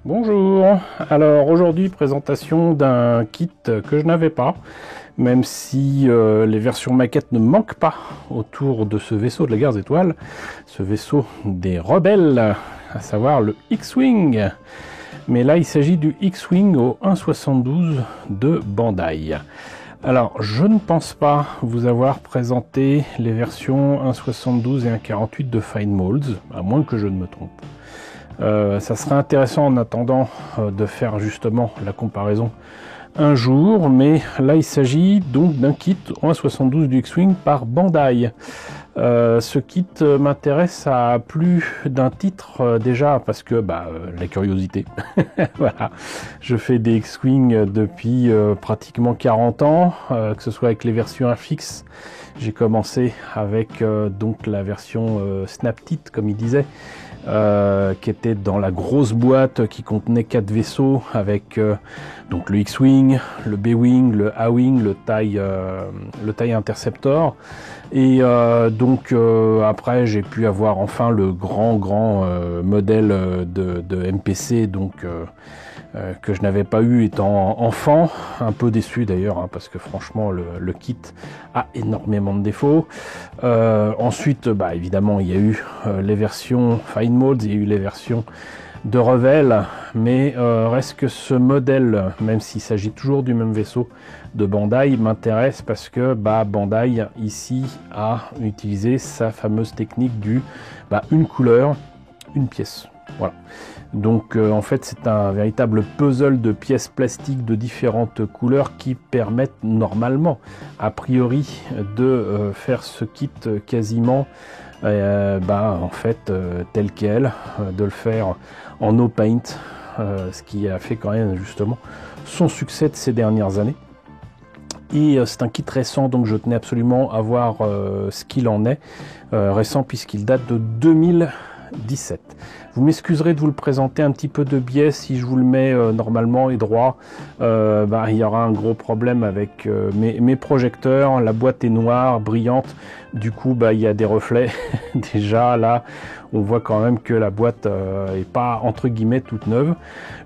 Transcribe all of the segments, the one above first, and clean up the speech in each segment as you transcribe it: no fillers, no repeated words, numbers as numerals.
Bonjour, alors aujourd'hui présentation d'un kit que je n'avais pas, même si les versions maquettes ne manquent pas autour de ce vaisseau de la guerre des étoiles, ce vaisseau des rebelles, à savoir le X-Wing. Mais là il s'agit du X-Wing au 1.72 de Bandai. Alors je ne pense pas vous avoir présenté les versions 1.72 et 1.48 de Fine Molds, à moins que je ne me trompe. Ça serait intéressant en attendant de faire justement la comparaison un jour, mais là il s'agit donc d'un kit 1.72 du X-Wing par Bandai. Ce kit m'intéresse à plus d'un titre déjà parce que la curiosité. Voilà. Je fais des X-Wing depuis pratiquement 40 ans, que ce soit avec les versions FX. J'ai commencé avec donc la version Snap-Tit comme il disait. Qui était dans la grosse boîte qui contenait 4 vaisseaux avec donc le X-Wing, le B-Wing, le A-Wing, le TIE Interceptor et après j'ai pu avoir enfin le grand modèle de MPC donc que je n'avais pas eu étant enfant, un peu déçu d'ailleurs hein, parce que franchement le kit a énormément de défauts. Ensuite évidemment il y a eu les versions Fine Molds, il y a eu les versions de Revell, mais reste que ce modèle, même s'il s'agit toujours du même vaisseau de Bandai, m'intéresse parce que Bandai ici a utilisé sa fameuse technique du une couleur, une pièce. Voilà. Donc en fait c'est un véritable puzzle de pièces plastiques de différentes couleurs qui permettent normalement a priori de faire ce kit quasiment en fait tel quel, de le faire en no paint, ce qui a fait quand même justement son succès de ces dernières années. Et c'est un kit récent, donc je tenais absolument à voir ce qu'il en est, récent puisqu'il date de 2017. Vous m'excuserez de vous le présenter un petit peu de biais si je vous le mets normalement et droit. Il y aura un gros problème avec mes projecteurs. La boîte est noire, brillante. Du coup, il y a des reflets. Déjà, là, on voit quand même que la boîte est pas, entre guillemets, toute neuve.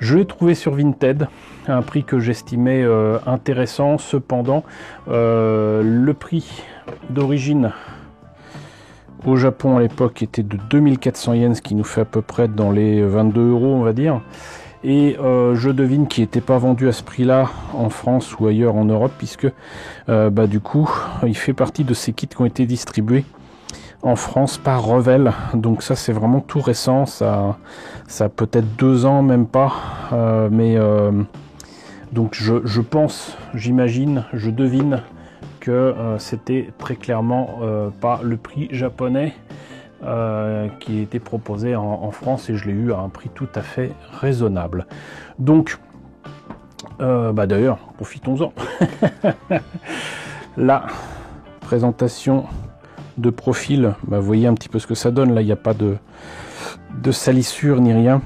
Je l'ai trouvé sur Vinted, à un prix que j'estimais intéressant. Cependant, le prix d'origine au Japon à l'époque était de 2400 yens, ce qui nous fait à peu près dans les 22 € on va dire. Et je devine qu'il n'était pas vendu à ce prix-là en France ou ailleurs en Europe, puisque du coup il fait partie de ces kits qui ont été distribués en France par Revell. Donc ça c'est vraiment tout récent, ça a peut-être 2 ans, même pas. Donc je pense, j'imagine, je devine que c'était très clairement pas le prix japonais qui était proposé en France, et je l'ai eu à un prix tout à fait raisonnable. Donc d'ailleurs profitons-en. La présentation de profil, vous voyez un petit peu ce que ça donne. Là il n'y a pas de salissure ni rien.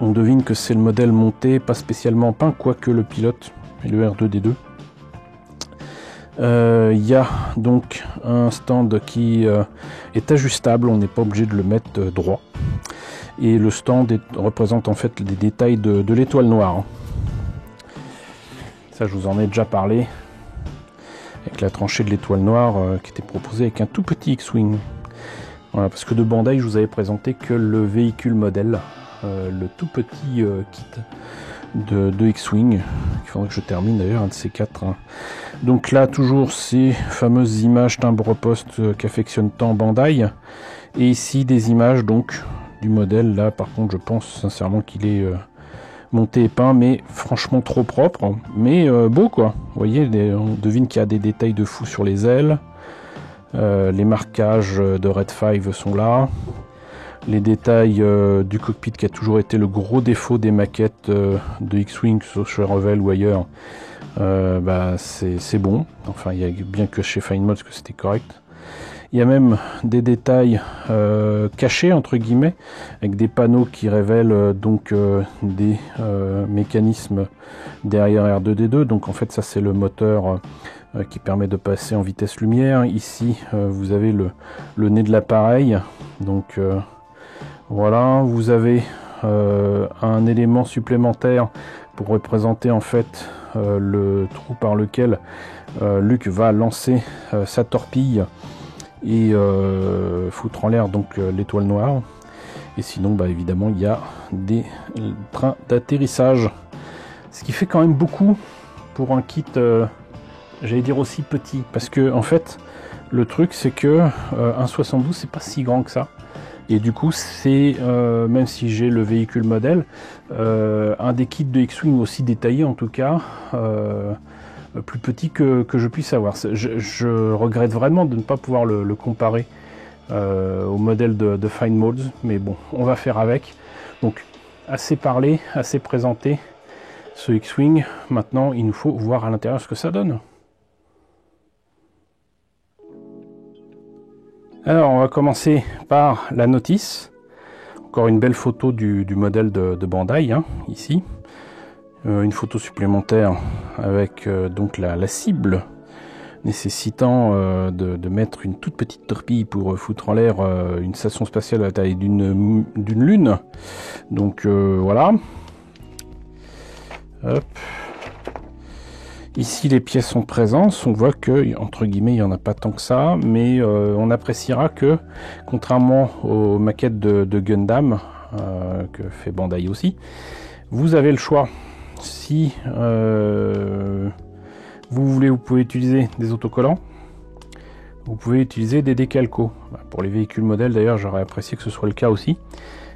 On devine que c'est le modèle monté, pas spécialement peint, quoique le pilote et le R2D2. Il y a donc un stand qui est ajustable, on n'est pas obligé de le mettre droit, et le stand représente en fait les détails de l'étoile noire. Ça je vous en ai déjà parlé, avec la tranchée de l'étoile noire qui était proposée avec un tout petit X-Wing. Voilà, parce que de Bandai je vous avais présenté que le véhicule modèle, le tout petit kit de X-Wing. Il faudrait que je termine d'ailleurs un de ces 4 hein. Donc là toujours ces fameuses images timbre-poste qu'affectionne tant Bandai, et ici des images donc du modèle. Là par contre je pense sincèrement qu'il est monté et peint, mais franchement trop propre, mais beau quoi. Vous voyez, on devine qu'il y a des détails de fou sur les ailes, les marquages de Red 5 sont là. Les détails du cockpit qui a toujours été le gros défaut des maquettes de X-Wing, que ce soit chez Revell ou ailleurs, c'est bon. Enfin, il y a bien que chez Fine Molds que c'était correct. Il y a même des détails cachés entre guillemets, avec des panneaux qui révèlent des mécanismes derrière R2D2. Donc en fait ça c'est le moteur qui permet de passer en vitesse lumière. Ici vous avez le nez de l'appareil. Donc voilà, vous avez un élément supplémentaire pour représenter en fait le trou par lequel Luke va lancer sa torpille et foutre en l'air donc l'étoile noire. Et sinon, bah, évidemment, il y a des trains d'atterrissage, ce qui fait quand même beaucoup pour un kit, j'allais dire aussi petit, parce que en fait, le truc c'est que un 72 c'est pas si grand que ça. Et du coup, c'est, même si j'ai le véhicule modèle, un des kits de X-Wing aussi détaillé en tout cas, plus petit que je puisse avoir. Je regrette vraiment de ne pas pouvoir le comparer au modèle de Fine Molds, mais bon, on va faire avec. Donc, assez parlé, assez présenté, ce X-Wing. Maintenant, il nous faut voir à l'intérieur ce que ça donne. Alors, on va commencer par la notice. Encore une belle photo du modèle de Bandai, hein, ici. Une photo supplémentaire avec donc la cible, nécessitant de mettre une toute petite torpille pour foutre en l'air une station spatiale à la taille d'une lune. Donc voilà. Hop. Ici, les pièces sont présentes. On voit que, entre guillemets, il n'y en a pas tant que ça, mais on appréciera que, contrairement aux maquettes de Gundam, que fait Bandai aussi, vous avez le choix. Si vous voulez, vous pouvez utiliser des autocollants, vous pouvez utiliser des décalcos. Pour les véhicules modèles, d'ailleurs, j'aurais apprécié que ce soit le cas aussi.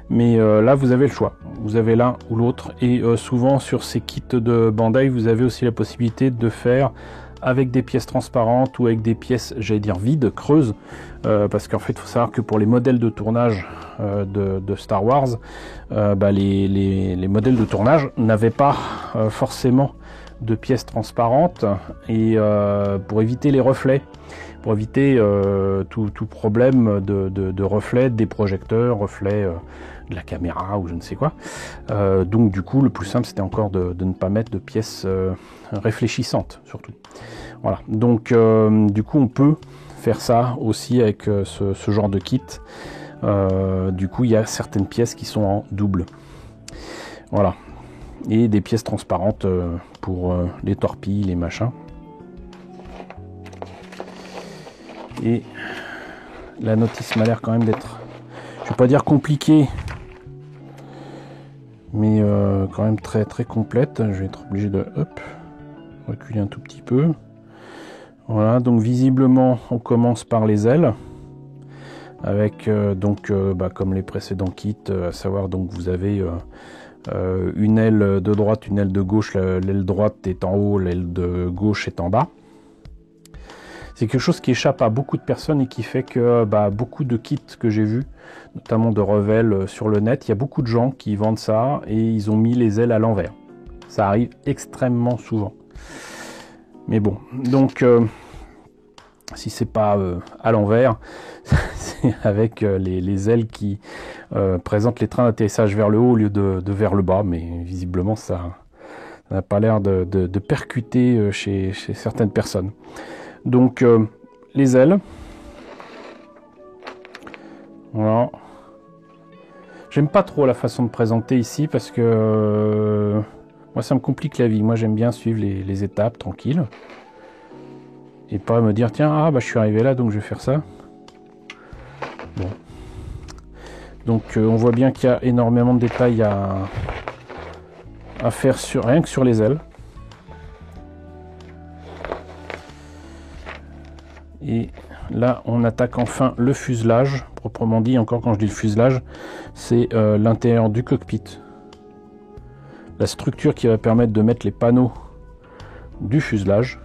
Mais là, vous avez le choix. Vous avez l'un ou l'autre. Et souvent, sur ces kits de Bandai, vous avez aussi la possibilité de faire avec des pièces transparentes ou avec des pièces, j'allais dire, vides, creuses. Parce qu'en fait, il faut savoir que pour les modèles de tournage de Star Wars, les modèles de tournage n'avaient pas forcément de pièces transparentes. Et pour éviter les reflets, pour éviter tout problème de reflets des projecteurs, reflets de la caméra ou je ne sais quoi. Donc du coup, le plus simple, c'était encore de ne pas mettre de pièces réfléchissantes, surtout. Voilà. Donc du coup, on peut faire ça aussi avec ce genre de kit. Du coup, il y a certaines pièces qui sont en double. Voilà. Et des pièces transparentes pour les torpilles, les machins. Et la notice m'a l'air quand même d'être, je vais pas dire compliquée, mais quand même très très complète. Je vais être obligé de reculer un tout petit peu. Voilà, donc visiblement on commence par les ailes avec comme les précédents kits, à savoir donc vous avez une aile de droite, une aile de gauche. L'aile droite est en haut, l'aile de gauche est en bas. C'est quelque chose qui échappe à beaucoup de personnes et qui fait que beaucoup de kits que j'ai vus, notamment de Revell sur le net, il y a beaucoup de gens qui vendent ça et ils ont mis les ailes à l'envers. Ça arrive extrêmement souvent. Mais bon, donc si c'est pas à l'envers, c'est avec les ailes qui présentent les trains d'atterrissage vers le haut au lieu de vers le bas, mais visiblement ça n'a pas l'air de percuter chez certaines personnes. Donc les ailes, voilà. J'aime pas trop la façon de présenter ici parce que moi ça me complique la vie. Moi j'aime bien suivre les étapes tranquille et pas me dire tiens je suis arrivé là donc je vais faire ça. Bon. Donc on voit bien qu'il y a énormément de détails à faire rien que sur les ailes. Et là, on attaque enfin le fuselage, proprement dit. Encore, quand je dis le fuselage, c'est l'intérieur du cockpit. La structure qui va permettre de mettre les panneaux du fuselage.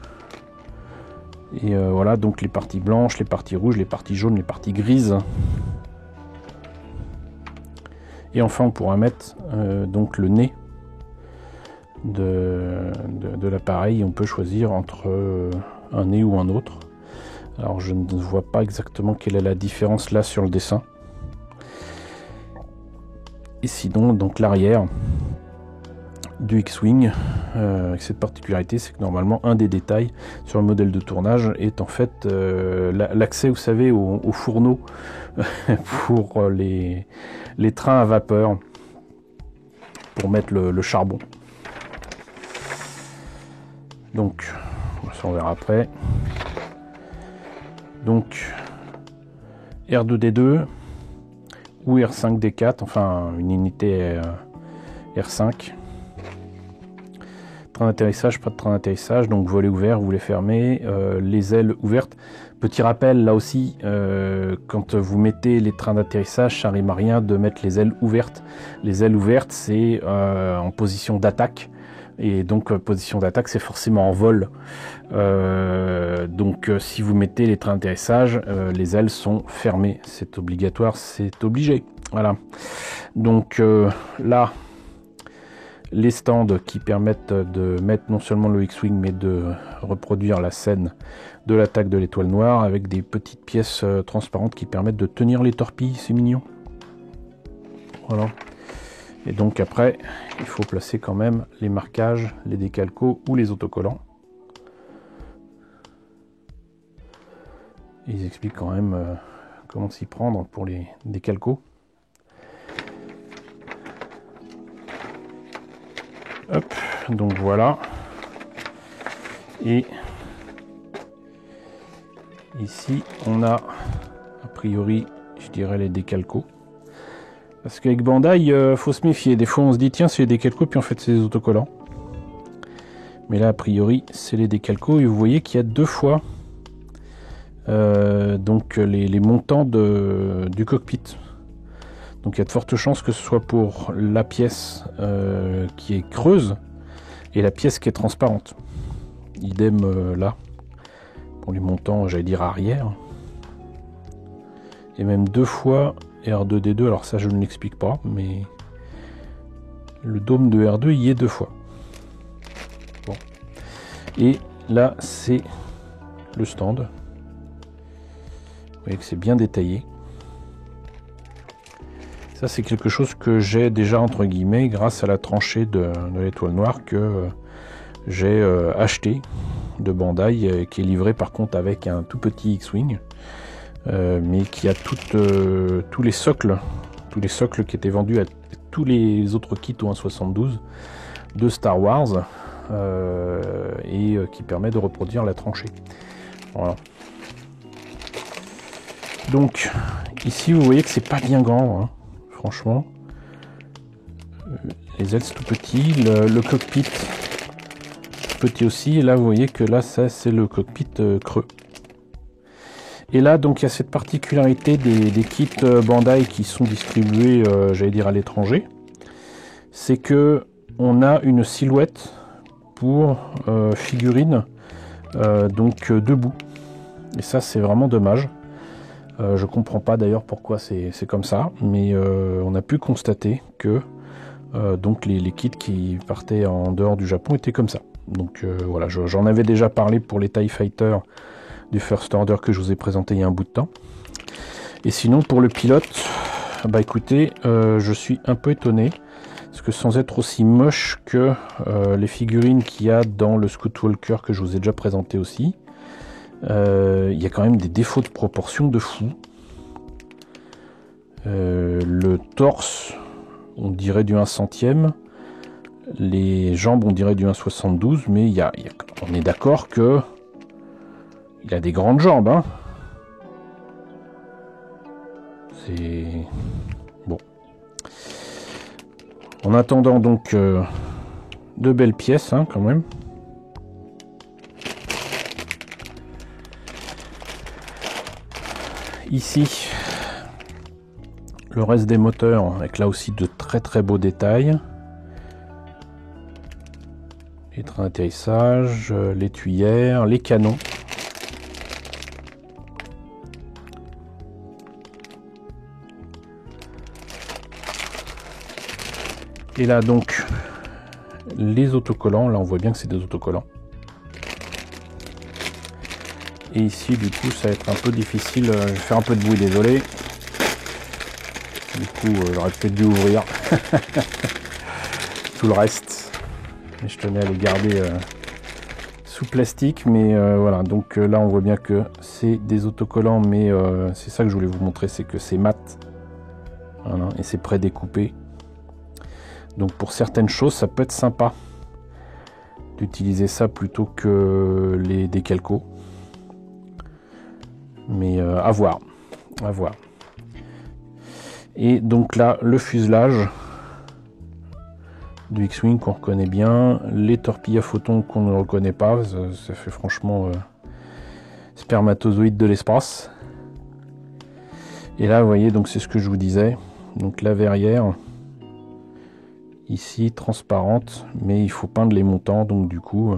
Et voilà, donc les parties blanches, les parties rouges, les parties jaunes, les parties grises. Et enfin, on pourra mettre donc le nez de l'appareil. On peut choisir entre un nez ou un autre. Alors je ne vois pas exactement quelle est la différence là sur le dessin. Et sinon, donc l'arrière du X-Wing, avec cette particularité, c'est que normalement un des détails sur le modèle de tournage est en fait l'accès, vous savez, au fourneau pour les trains à vapeur. pour mettre le charbon. Donc, ça on verra après. Donc, R2D2 ou R5D4, enfin une unité R5. Train d'atterrissage, pas de train d'atterrissage, donc volet ouvert, vous les fermez, les ailes ouvertes. Petit rappel, là aussi, quand vous mettez les trains d'atterrissage, ça rime à rien de mettre les ailes ouvertes. Les ailes ouvertes, c'est en position d'attaque. Et donc, position d'attaque, c'est forcément en vol. Donc, si vous mettez les trains d'atterrissage, les ailes sont fermées. C'est obligatoire, c'est obligé. Voilà. Donc, là, les stands qui permettent de mettre non seulement le X-Wing, mais de reproduire la scène de l'attaque de l'étoile noire avec des petites pièces transparentes qui permettent de tenir les torpilles. C'est mignon. Voilà. Et donc après, il faut placer quand même les marquages, les décalcos ou les autocollants. Ils expliquent quand même comment s'y prendre pour les décalcos. Hop, donc voilà. Et ici, on a a priori, je dirais les décalcos. Parce qu'avec Bandai, faut se méfier. Des fois, on se dit, tiens, c'est les décalcos, puis en fait, c'est des autocollants. Mais là, a priori, c'est les décalcos. Et vous voyez qu'il y a deux fois donc les montants du cockpit. Donc, il y a de fortes chances que ce soit pour la pièce qui est creuse et la pièce qui est transparente. Idem là, pour les montants, j'allais dire arrière. Et même deux fois R2D2, alors ça je ne l'explique pas, mais le dôme de R2 y est deux fois. Bon. Et là c'est le stand. Vous voyez que c'est bien détaillé. Ça c'est quelque chose que j'ai déjà entre guillemets grâce à la tranchée de l'étoile noire que j'ai acheté de Bandai, qui est livré par contre avec un tout petit X-Wing. Mais qui a tous les socles qui étaient vendus à tous les autres kits au 1.72 de Star Wars et qui permet de reproduire la tranchée. Voilà. Donc ici vous voyez que c'est pas bien grand, hein, franchement. Les ailes c'est tout petit, le cockpit petit aussi. Et là vous voyez que là ça c'est le cockpit creux. Et là, donc, il y a cette particularité des kits Bandai qui sont distribués, j'allais dire, à l'étranger. C'est que on a une silhouette pour figurine, donc debout. Et ça, c'est vraiment dommage. Je comprends pas d'ailleurs pourquoi c'est comme ça, mais on a pu constater que donc les kits qui partaient en dehors du Japon étaient comme ça. Donc voilà, j'en avais déjà parlé pour les TIE Fighter du First Order que je vous ai présenté il y a un bout de temps. Et sinon pour le pilote, bah écoutez, je suis un peu étonné parce que sans être aussi moche que les figurines qu'il y a dans le Scout Walker que je vous ai déjà présenté aussi, il y a quand même des défauts de proportion de fou. Le torse, on dirait du 1/100e, les jambes on dirait du 1/72, mais on est d'accord que il a des grandes jambes, hein. C'est bon. En attendant donc de belles pièces, hein, quand même. Ici, le reste des moteurs avec là aussi de très très beaux détails. Les trains d'atterrissage, les tuyères, les canons. Et là donc les autocollants, là on voit bien que c'est des autocollants. Et ici du coup ça va être un peu difficile, je vais faire un peu de bruit, désolé. Du coup j'aurais peut-être dû ouvrir tout le reste. Et je tenais à les garder sous plastique, mais voilà, donc là on voit bien que c'est des autocollants, mais c'est ça que je voulais vous montrer, c'est que c'est mat. Voilà, et c'est pré-découpé. Donc pour certaines choses, ça peut être sympa d'utiliser ça plutôt que les décalcos. Mais à voir. À voir. Et donc là, le fuselage du X-Wing qu'on reconnaît bien, les torpilles à photons qu'on ne reconnaît pas, ça fait franchement spermatozoïde de l'espace. Et là, vous voyez, donc c'est ce que je vous disais. Donc la verrière, ici, transparente, mais il faut peindre les montants, donc du coup,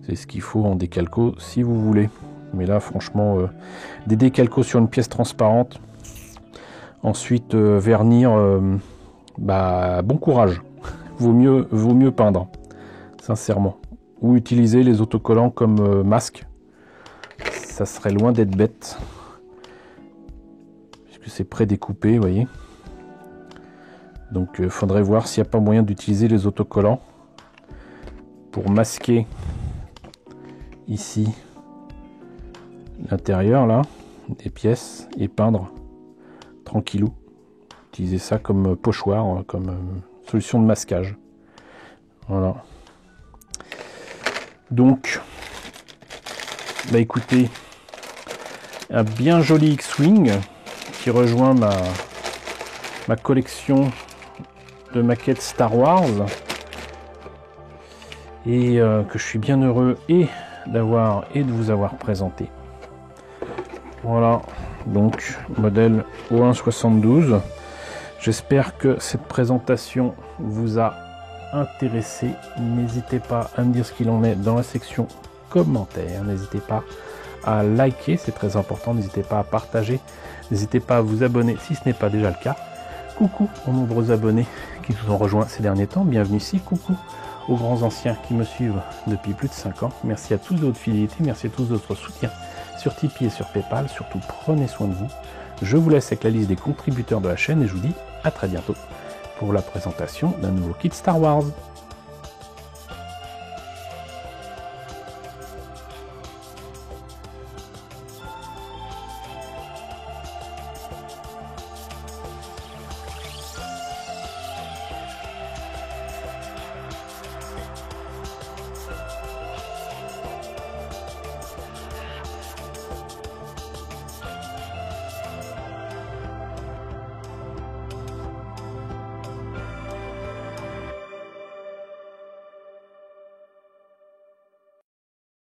c'est ce qu'il faut en décalco si vous voulez. Mais là, franchement, des décalcos sur une pièce transparente, ensuite vernir, bon courage. Vaut mieux peindre, sincèrement. Ou utiliser les autocollants comme masque. Ça serait loin d'être bête. Puisque c'est prédécoupé, vous voyez. Donc, faudrait voir s'il n'y a pas moyen d'utiliser les autocollants pour masquer ici l'intérieur là des pièces et peindre tranquillou. Utiliser ça comme pochoir, comme solution de masquage. Voilà. Donc, bah écoutez, un bien joli X-Wing qui rejoint ma collection de maquettes Star Wars et que je suis bien heureux d'avoir et de vous avoir présenté. Voilà, donc modèle O1-72. J'espère que cette présentation vous a intéressé. N'hésitez pas à me dire ce qu'il en est dans la section commentaires. N'hésitez pas à liker, c'est très important. N'hésitez pas à partager. N'hésitez pas à vous abonner si ce n'est pas déjà le cas. Coucou aux nombreux abonnés qui nous ont rejoints ces derniers temps. Bienvenue ici. Coucou aux grands anciens qui me suivent depuis plus de 5 ans. Merci à tous de votre fidélité. Merci à tous de votre soutien sur Tipeee et sur Paypal. Surtout, prenez soin de vous. Je vous laisse avec la liste des contributeurs de la chaîne et je vous dis à très bientôt pour la présentation d'un nouveau kit Star Wars.